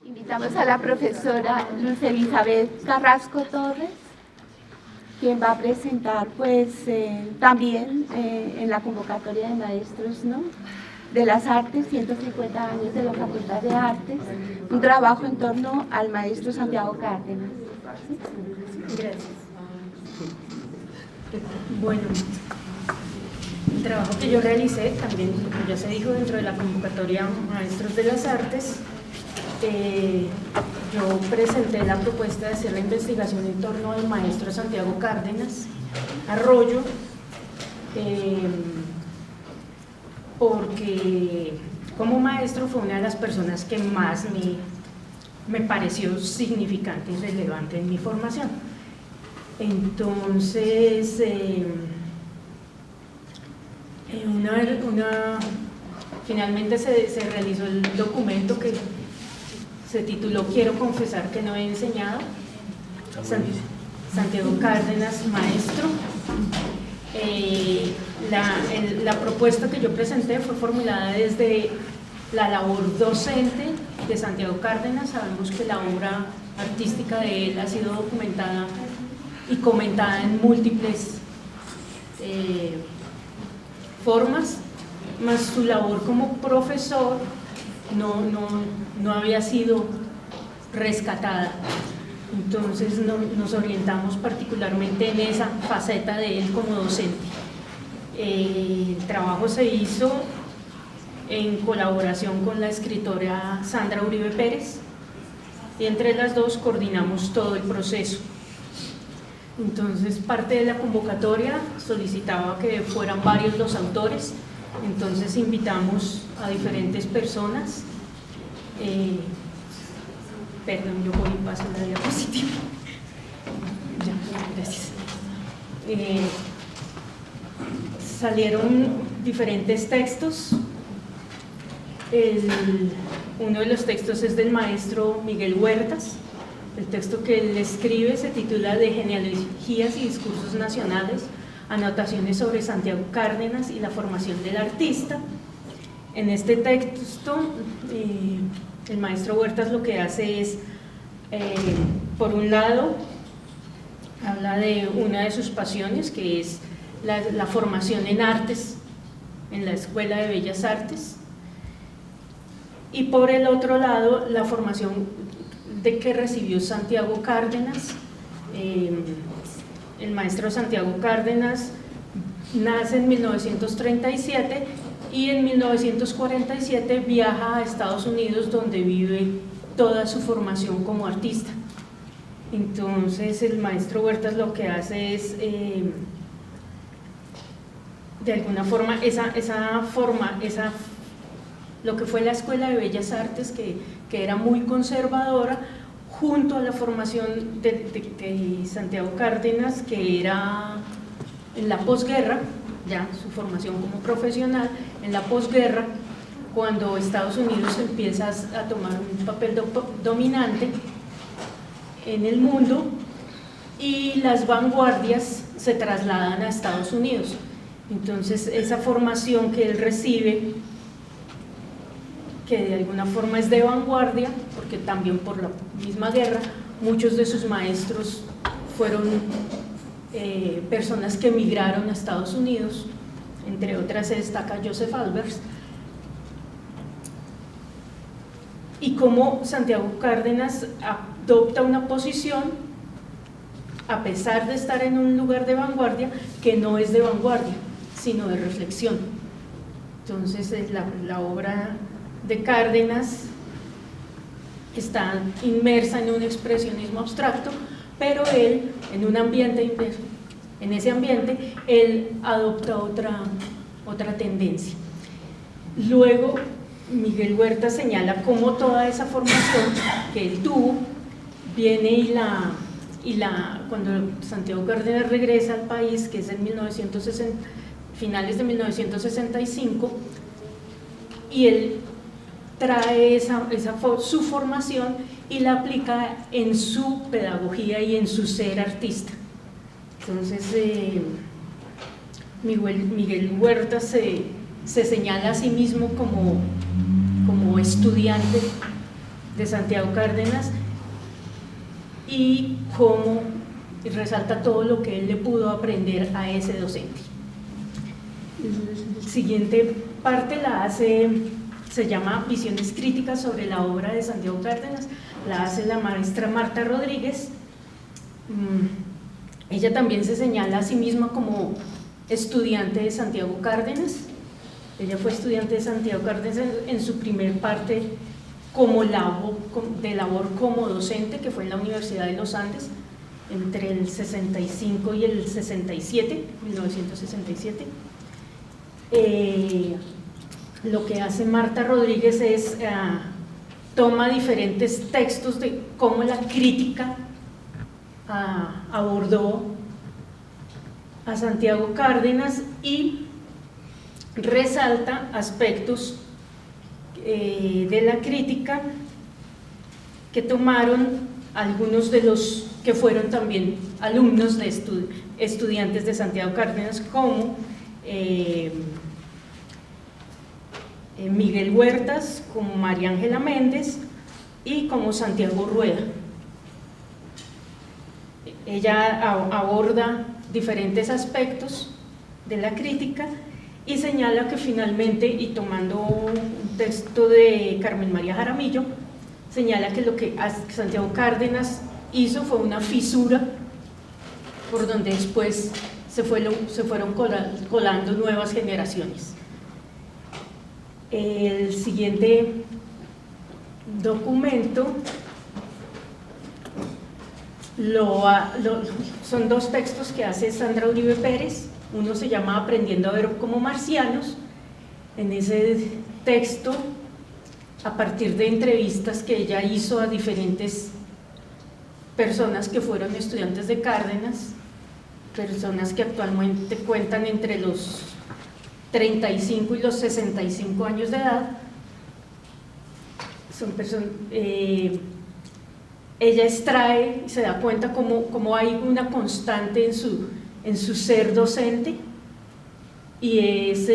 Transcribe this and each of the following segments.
Invitamos a la profesora Luz Elizabeth Carrasco Torres, quien va a presentar también en la convocatoria de maestros, ¿no?, de las artes, 150 años de la Facultad de Artes, un trabajo en torno al maestro Santiago Cárdenas. Gracias. Bueno, el trabajo que yo realicé también, como ya se dijo, dentro de la convocatoria Maestros de las Artes, yo presenté la propuesta de hacer la investigación en torno al maestro Santiago Cárdenas Arroyo, porque como maestro fue una de las personas que más me pareció significante y relevante en mi formación. Entonces, finalmente se realizó el documento que se tituló Quiero confesar que no he enseñado, Santiago Cárdenas, maestro. La propuesta que yo presenté fue formulada desde la labor docente de Santiago Cárdenas. Sabemos que la obra artística de él ha sido documentada y comentada en múltiples formas, más su labor como profesor no había sido rescatada. Entonces nos orientamos particularmente en esa faceta de él como docente. El trabajo se hizo en colaboración con la escritora Sandra Uribe Pérez, y entre las dos coordinamos todo el proceso. Entonces, parte de la convocatoria solicitaba que fueran varios los autores, entonces invitamos a diferentes personas. Perdón, yo voy y paso la diapositiva. Ya, gracias. Salieron diferentes textos. Uno de los textos es del maestro Miguel Huertas. El texto que él escribe se titula De genealogías y discursos nacionales, anotaciones sobre Santiago Cárdenas y la formación del artista. En este texto, el maestro Huertas lo que hace es, por un lado, habla de una de sus pasiones, que es la formación en artes, en la Escuela de Bellas Artes, y por el otro lado, la formación de que recibió Santiago Cárdenas. El maestro Santiago Cárdenas nace en 1937 y en 1947 viaja a Estados Unidos, donde vive toda su formación como artista. Entonces el maestro Huertas lo que hace es, de alguna forma, lo que fue la Escuela de Bellas Artes, que era muy conservadora, junto a la formación de Santiago Cárdenas, que era en la posguerra, ya su formación como profesional, en la posguerra, cuando Estados Unidos empieza a tomar un papel dominante en el mundo y las vanguardias se trasladan a Estados Unidos. Entonces esa formación que él recibe, que de alguna forma es de vanguardia, porque también por la misma guerra muchos de sus maestros fueron personas que emigraron a Estados Unidos, entre otras se destaca Joseph Albers. Y como Santiago Cárdenas adopta una posición, a pesar de estar en un lugar de vanguardia, que no es de vanguardia, sino de reflexión. Entonces la obra de Cárdenas está inmersa en un expresionismo abstracto, pero él, en ese ambiente, él adopta otra tendencia. Luego, Miguel Huerta señala cómo toda esa formación que él tuvo viene cuando Santiago Cárdenas regresa al país, que es en finales de 1965, y él trae su formación y la aplica en su pedagogía y en su ser artista. Entonces, Miguel Huerta se señala a sí mismo como estudiante de Santiago Cárdenas y cómo resalta todo lo que él le pudo aprender a ese docente. La siguiente parte se llama Visiones críticas sobre la obra de Santiago Cárdenas, la hace la maestra Marta Rodríguez. Ella también se señala a sí misma como estudiante de Santiago Cárdenas. Ella fue estudiante de Santiago Cárdenas en su primer parte de labor como docente, que fue en la Universidad de los Andes, entre el 65 y el 67, 1967. Lo que hace Marta Rodríguez es toma diferentes textos de cómo la crítica abordó a Santiago Cárdenas y resalta aspectos de la crítica que tomaron algunos de los que fueron también alumnos de estudiantes de Santiago Cárdenas, como Miguel Huertas, como María Ángela Méndez y como Santiago Rueda. Ella aborda diferentes aspectos de la crítica y señala que finalmente, y tomando un texto de Carmen María Jaramillo, señala que lo que Santiago Cárdenas hizo fue una fisura por donde después se fueron colando nuevas generaciones. El siguiente documento son dos textos que hace Sandra Uribe Pérez. Uno se llama Aprendiendo a ver como marcianos. En ese texto, a partir de entrevistas que ella hizo a diferentes personas que fueron estudiantes de Cárdenas, personas que actualmente cuentan entre los 35 y los 65 años de edad, son personas, ella extrae y se da cuenta cómo hay una constante en su ser docente, y es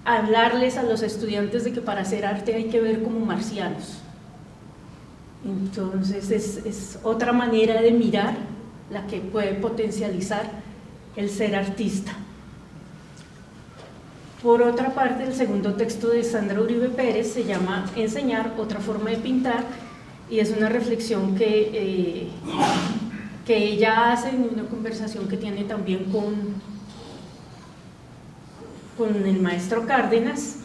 hablarles a los estudiantes de que para hacer arte hay que ver como marcianos. Entonces es otra manera de mirar la que puede potencializar el ser artista. Por otra parte, el segundo texto de Sandra Uribe Pérez se llama Enseñar, otra forma de pintar, y es una reflexión que ella hace en una conversación que tiene también con el maestro Cárdenas,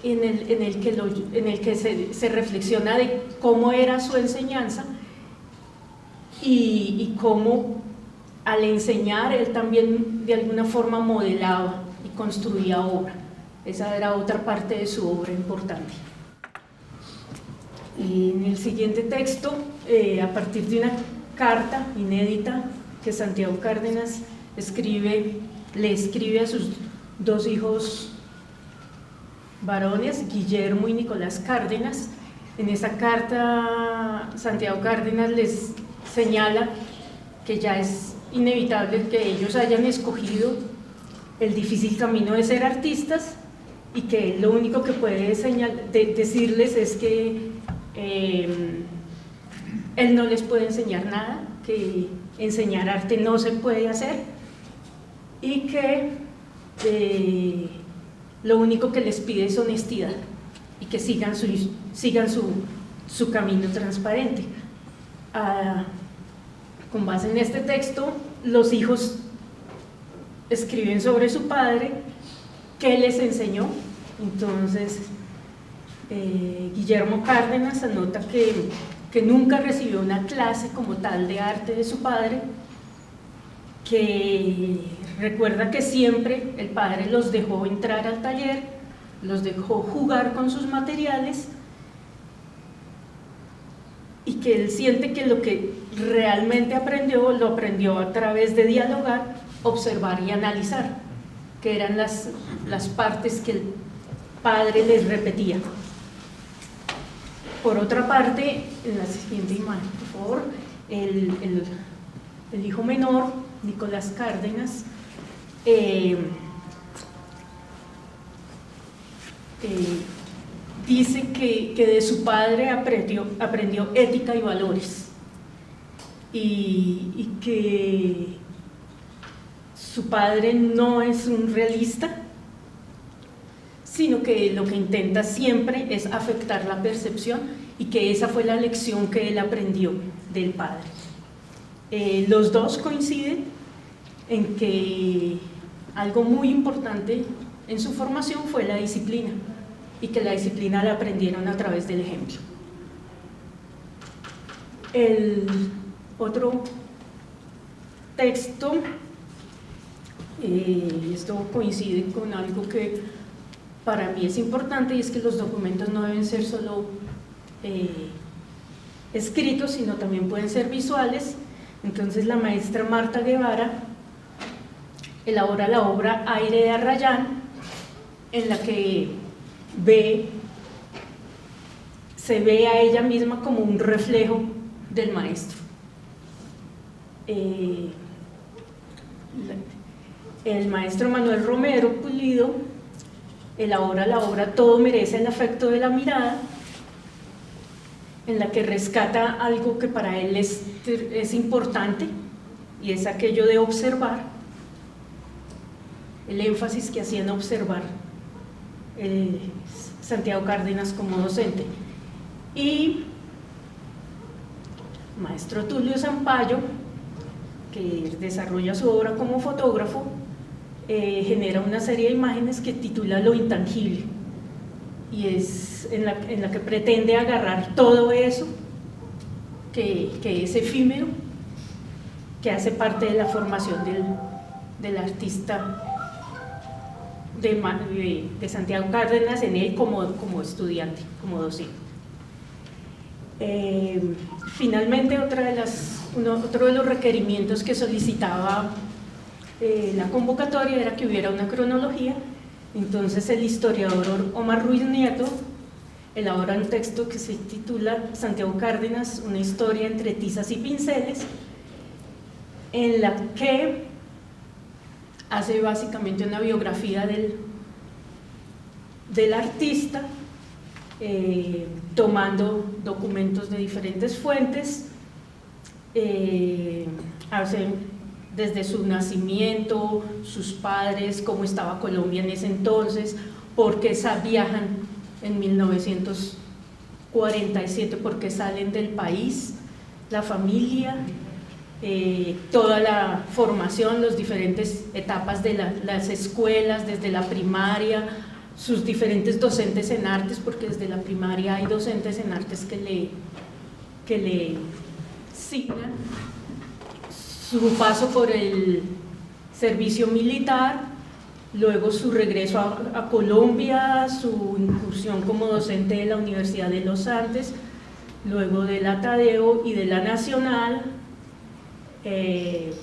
en el que se reflexiona de cómo era su enseñanza y cómo al enseñar él también de alguna forma modelaba y construía obra. Esa era otra parte de su obra importante. Y en el siguiente texto, a partir de una carta inédita que Santiago Cárdenas le escribe a sus dos hijos varones, Guillermo y Nicolás Cárdenas. En esa carta Santiago Cárdenas les señala que ya es inevitable que ellos hayan escogido el difícil camino de ser artistas y que lo único que puede decirles es que él no les puede enseñar nada, que enseñar arte no se puede hacer y que lo único que les pide es honestidad y que sigan su camino transparente. Con base en este texto, los hijos escriben sobre su padre, qué les enseñó. Entonces, Guillermo Cárdenas anota que nunca recibió una clase como tal de arte de su padre, que recuerda que siempre el padre los dejó entrar al taller, los dejó jugar con sus materiales, y que él siente que lo que realmente aprendió, lo aprendió a través de dialogar, observar y analizar, que eran las partes que el padre les repetía. Por otra parte, en la siguiente imagen, por favor, el hijo menor, Nicolás Cárdenas, dice que de su padre aprendió ética y valores, y que su padre no es un realista, sino que lo que intenta siempre es afectar la percepción, y que esa fue la lección que él aprendió del padre. Los dos coinciden en que algo muy importante en su formación fue la disciplina, y que la disciplina la aprendieron a través del ejemplo. El otro texto, esto coincide con algo que para mí es importante, y es que los documentos no deben ser solo escritos, sino también pueden ser visuales. Entonces la maestra Marta Guevara elabora la obra Aire de Arrayán, en la que se ve a ella misma como un reflejo del maestro. El maestro Manuel Romero Pulido elabora la obra Todo merece el afecto de la mirada, en la que rescata algo que para él es importante, y es aquello de observar, el énfasis que hacía en observar Santiago Cárdenas como docente. Y maestro Tulio Zampayo, que desarrolla su obra como fotógrafo, genera una serie de imágenes que titula Lo intangible, y es en la que pretende agarrar todo eso que es efímero, que hace parte de la formación del artista de Santiago Cárdenas, en él como estudiante, como docente. Finalmente, otro de los requerimientos que solicitaba la convocatoria era que hubiera una cronología. Entonces el historiador Omar Ruiz Nieto elabora un texto que se titula Santiago Cárdenas, una historia entre tizas y pinceles, en la que hace básicamente una biografía del artista, tomando documentos de diferentes fuentes, hace desde su nacimiento, sus padres, cómo estaba Colombia en ese entonces, por qué viajan en 1947, por qué salen del país, la familia, toda la formación, las diferentes etapas de las escuelas, desde la primaria, sus diferentes docentes en artes, porque desde la primaria hay docentes en artes que le signan, su paso por el servicio militar, luego su regreso a Colombia, su incursión como docente de la Universidad de los Andes, luego de la Tadeo y de la Nacional. En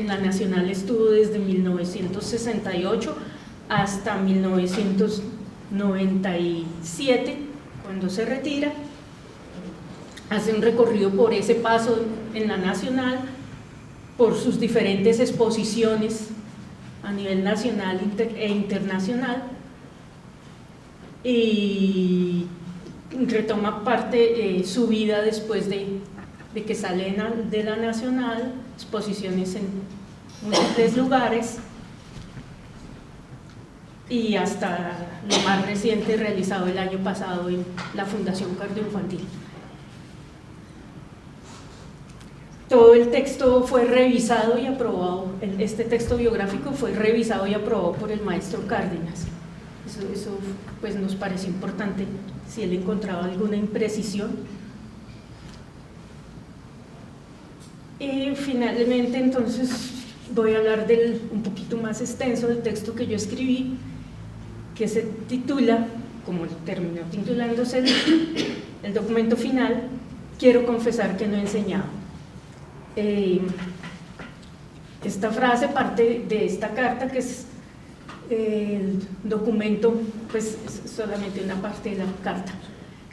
la Nacional estuvo desde 1968 hasta 1997, cuando se retira. Hace un recorrido por ese paso en la Nacional, por sus diferentes exposiciones a nivel nacional e internacional, y retoma su vida después de que sale de la Nacional, exposiciones en múltiples lugares, y hasta lo más reciente realizado el año pasado en la Fundación Cardioinfantil. Todo el texto fue revisado y aprobado, este texto biográfico fue revisado y aprobado por el maestro Cárdenas. Eso pues nos pareció importante, si él encontraba alguna imprecisión. Y finalmente, entonces, voy a hablar un poquito más extenso del texto que yo escribí, que se titula, como terminó titulándose el documento final, Quiero confesar que no he enseñado. Esta frase parte de esta carta, que es el documento, pues es solamente una parte de la carta,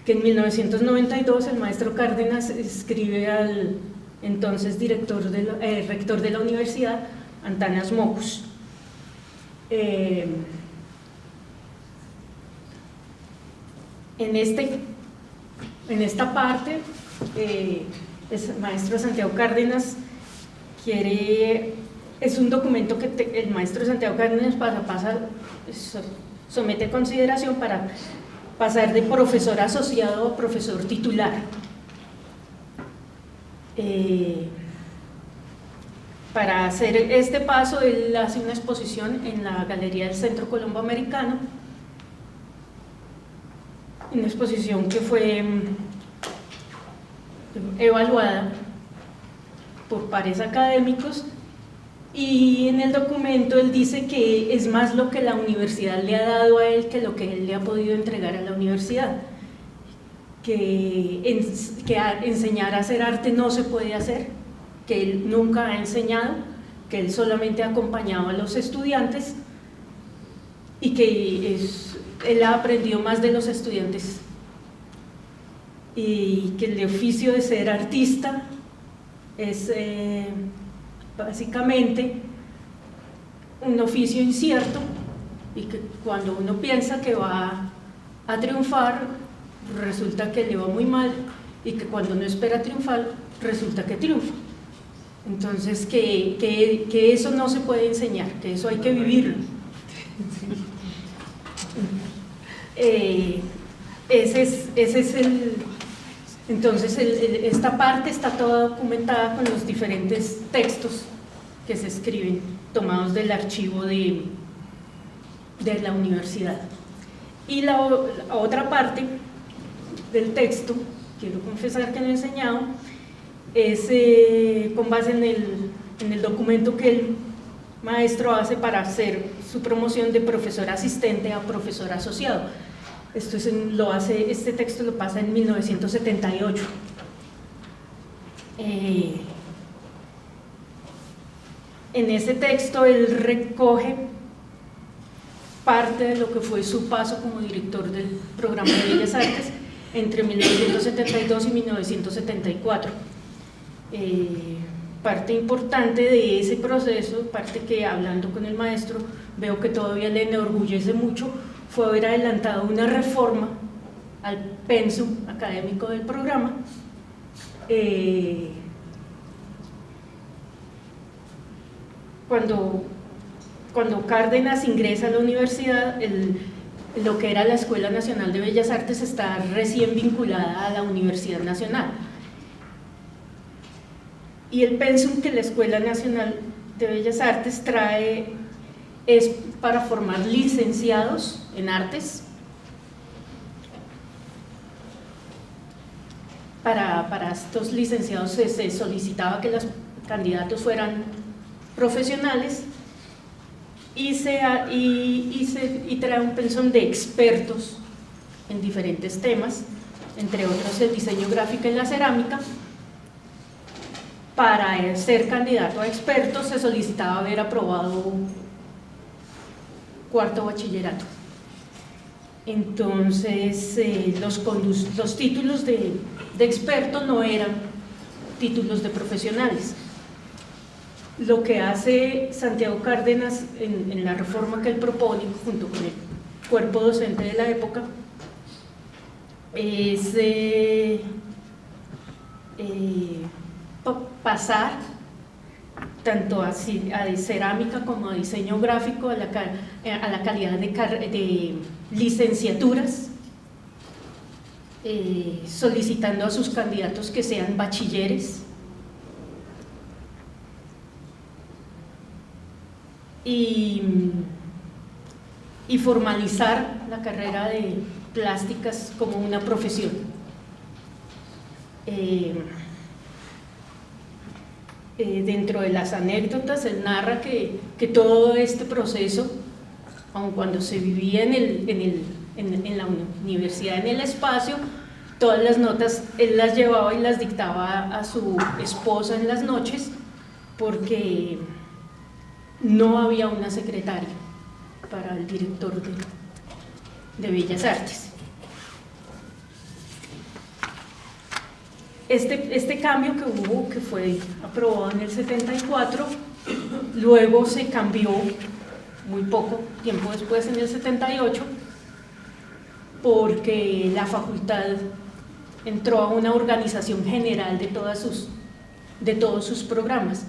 que en 1992 el maestro Cárdenas escribe al entonces rector de la universidad, Antanas Mocus. En esta parte, el maestro Santiago Cárdenas es un documento que el maestro Santiago Cárdenas somete a consideración para pasar de profesor asociado a profesor titular. Para hacer este paso, él hace una exposición en la Galería del Centro Colombo Americano, una exposición que fue evaluada por pares académicos, y en el documento él dice que es más lo que la universidad le ha dado a él que lo que él le ha podido entregar a la universidad, que enseñar a hacer arte no se puede hacer, que él nunca ha enseñado, que él solamente ha acompañado a los estudiantes y que él ha aprendido más de los estudiantes, y que el oficio de ser artista es básicamente un oficio incierto, y que cuando uno piensa que va a triunfar, resulta que le va muy mal, y que cuando no espera triunfar, resulta que triunfa. Entonces, que eso no se puede enseñar, que eso hay que vivirlo. Entonces, esta parte está toda documentada con los diferentes textos que se escriben, tomados del archivo de la universidad. Y la otra parte del texto, quiero confesar que no he enseñado, es con base en el documento que el maestro hace para hacer su promoción de profesor asistente a profesor asociado. Este texto lo pasa en 1978. En ese texto él recoge parte de lo que fue su paso como director del programa de Bellas Artes entre 1972 y 1974. Parte importante de ese proceso, parte que hablando con el maestro veo que todavía le enorgullece mucho, fue haber adelantado una reforma al pensum académico del programa, cuando Cárdenas ingresa a la universidad, lo que era la Escuela Nacional de Bellas Artes está recién vinculada a la Universidad Nacional, y el pensum que la Escuela Nacional de Bellas Artes trae es para formar licenciados en artes. Para estos licenciados se solicitaba que los candidatos fueran profesionales, y trae un pensum de expertos en diferentes temas, entre otros el diseño gráfico y la cerámica. Para ser candidato a expertos se solicitaba haber aprobado cuarto bachillerato. Entonces los títulos de experto no eran títulos de profesionales. Lo que hace Santiago Cárdenas en la reforma que él propone junto con el cuerpo docente de la época es pasar tanto a cerámica como a diseño gráfico a la calidad de licenciaturas, solicitando a sus candidatos que sean bachilleres, y formalizar la carrera de plásticas como una profesión. Dentro de las anécdotas, él narra que todo este proceso, aun cuando se vivía en la universidad, en el espacio, todas las notas él las llevaba y las dictaba a su esposa en las noches, porque no había una secretaria para el director de Bellas Artes. Este cambio que hubo, que fue aprobado en el 74, luego se cambió muy poco tiempo después, en el 78, porque la facultad entró a una organización general de todos sus programas.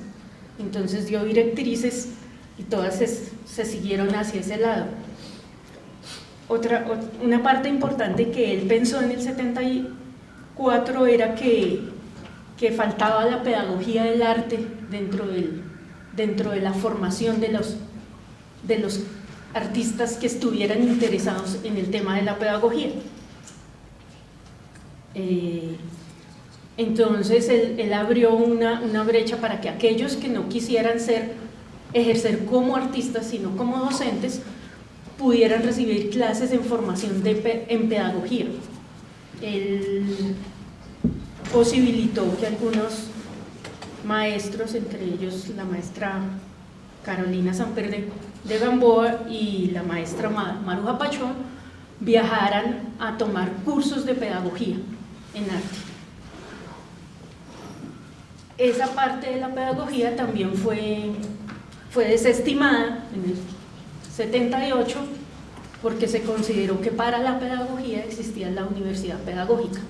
Entonces dio directrices y todas se siguieron hacia ese lado. Una parte importante que él pensó en el 74 era que faltaba la pedagogía del arte dentro de la formación de los artistas que estuvieran interesados en el tema de la pedagogía. Entonces él abrió una brecha para que aquellos que no quisieran ejercer como artistas sino como docentes pudieran recibir clases en formación en pedagogía. Él posibilitó que algunos maestros, entre ellos la maestra Carolina Samper de Gamboa y la maestra Maruja Pachón, viajaran a tomar cursos de pedagogía en arte. Esa parte de la pedagogía también fue desestimada en el 78 porque se consideró que para la pedagogía existía la universidad pedagógica,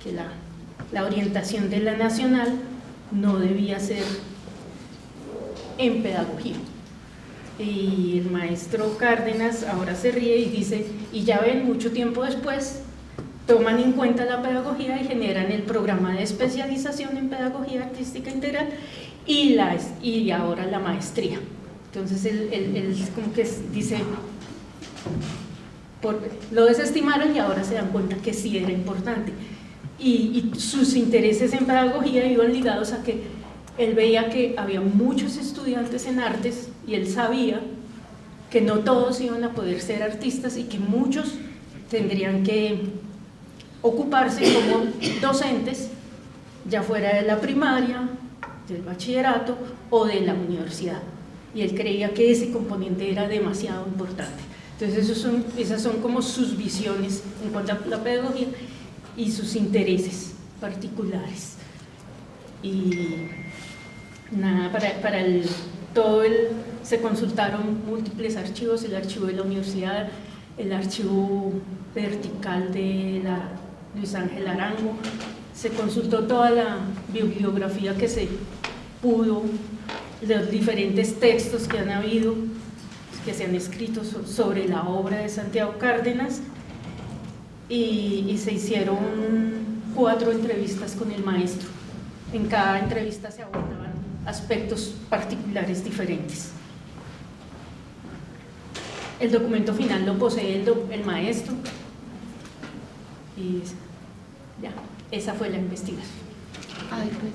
que la orientación de la nacional no debía ser en pedagogía. Y el maestro Cárdenas ahora se ríe y dice, y ya ven, mucho tiempo después toman en cuenta la pedagogía y generan el programa de especialización en pedagogía artística integral y ahora la maestría. Entonces él como que dice, lo desestimaron y ahora se dan cuenta que sí era importante. Y sus intereses en pedagogía iban ligados a que él veía que había muchos estudiantes en artes y él sabía que no todos iban a poder ser artistas y que muchos tendrían que ocuparse como docentes, ya fuera de la primaria, del bachillerato o de la universidad. Y él creía que ese componente era demasiado importante. Entonces esas son como sus visiones en cuanto a la pedagogía y sus intereses particulares. Y nada, se consultaron múltiples archivos, el archivo de la universidad, el archivo vertical de la Luis Ángel Arango, se consultó toda la bibliografía que se pudo, los diferentes textos que han habido, que se han escrito sobre la obra de Santiago Cárdenas, y se hicieron 4 entrevistas con el maestro. En cada entrevista se abordaban aspectos particulares diferentes. El documento final lo posee el maestro y ya, esa fue la investigación. Ay, pues.